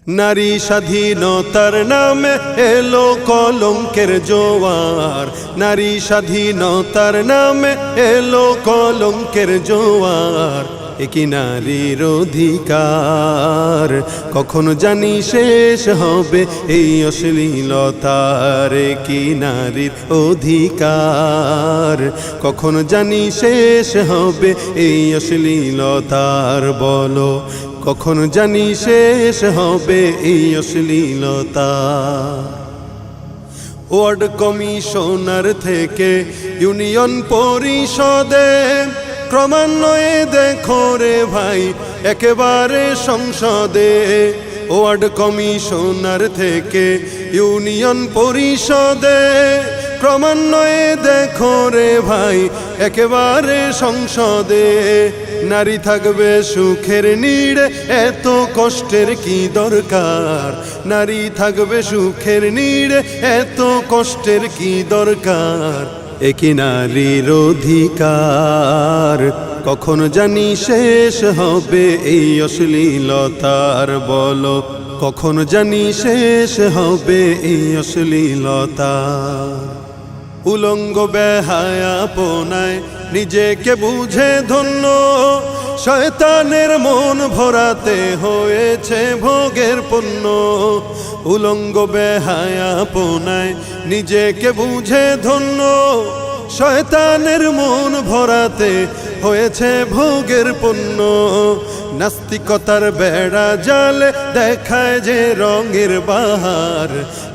নারী স্বাধীনতার নামে এলো কলঙ্কের জোয়ার, নারী স্বাধীনতার নামে এলো কলঙ্কের জোয়ার। একি নারীর অধিকার কখনো জানি শেষ হবে এই অশ্লীলতার। কি নারীর অধিকার কখনো জানি শেষ হবে এই অশ্লীলতার। বলো কখনো জানি শেষ হবে এই অশ্লীলতা। ওয়ার্ড কমিশনার থেকে ইউনিয়ন পরিষদে ক্রমান্বয়ে দেখো রে ভাই একেবারে সংসদে। ওয়ার্ড কমিশনার থেকে ইউনিয়ন পরিষদে ক্রমান্বয়ে দেখো রে ভাই একেবারে সংসদে। নারী থাকবে সুখের নীড়ে এত কষ্টের কি দরকার, নারী থাকবে সুখের নীড়ে এত কষ্টের কি দরকার। একি নারীর অধিকার কখনো জানি শেষ হবে এই অশ্লীলতার। বলো কখনো জানি শেষ হবে এই অশ্লীলতা। উলঙ্গ বেহায়াপনায় নিজেকে বুঝে ধন্য, শয়তানের মন ভরাতে হয়েছে ভোগের পণ্য। উলঙ্গ বেহায়াপনায় নিজেকে বুঝে ধন্য, শয়তানের মন ভরাতে হয়েছে ভোগের পণ্য। নাস্তিকতার বেড়া জালে দেখায় যে রঙের বাহার,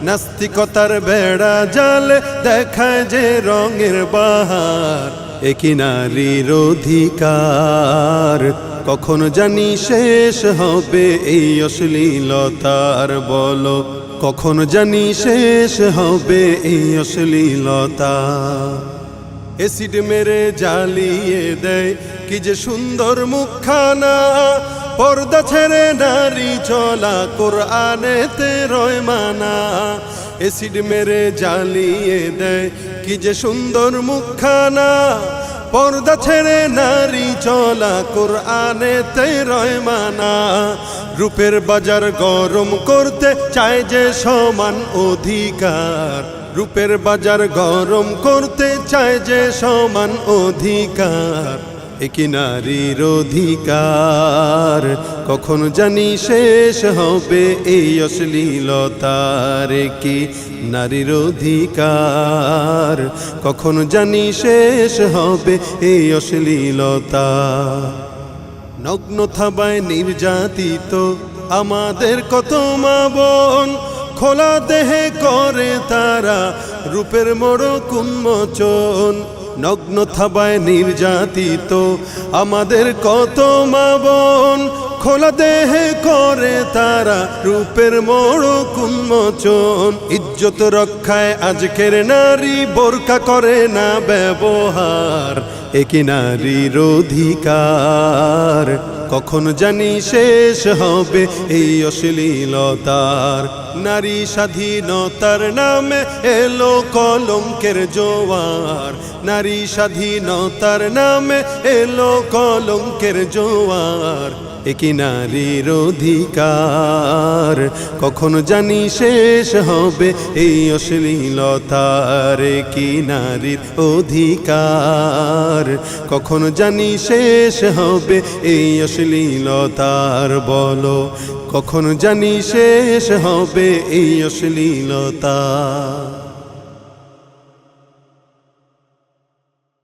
নাস্তিকতার বেড়া জালে দেখায় যে রঙের বাহার। একি নারীর অধিকার কখনো জানি শেষ হবে এই অশ্লীলতার। বলো কখনো জানি শেষ হবে এই অশ্লীলতা। এসিড মেরে জ্বালিয়ে দেয় কি যে সুন্দর মুখখানা, পর্দা ছেড়ে নারী চলা কোরআনেতে রয় মানা। এসিড মেরে জ্বালিয়ে দেয় কি যে সুন্দর মুখখানা, পর্দা ছেড়ে নারী চলা কোরআনেতে রয় মানা। রূপের বাজার গরম করতে চায় যে সমান অধিকার, রূপের বাজার গরম করতে চায় যে সমান অধিকার। একি নারীর অধিকার কখনো জানি শেষ হবে এই অশ্লীলতার। কি নারীর অধিকার কখনো জানি শেষ হবে এই অশ্লীলতা। নগ্ন থাবায় নির্যাতিত আমাদের কত মা বোন, খোলা দেহে করে তারা রূপের মোড়ক উন্মোচন। নগ্ন থাবায় নির্যাতিত আমাদের কত মা বোন, খোলা দেহে করে তারা রূপের মোড়ক উন্মোচন। ইজ্জত রক্ষায় আজকের নারী বোরকা করে না ব্যবহার। একি নারীর অধিকার কখনো জানি শেষ হবে এই অশ্লীলতার। নারী স্বাধীনতার নামে এলো কলঙ্কের জোয়ার, নারী স্বাধীনতার নামে এলো কলঙ্কের জোয়ার। একি নারীর অধিকার কখনো জানি শেষ হবে এই অশ্লীলতার। কি নারীর অধিকার কখনো জানি শেষ হবে এই অশ্লীলতার। বলো কখনো জানি শেষ হবে এই অশ্লীলতা।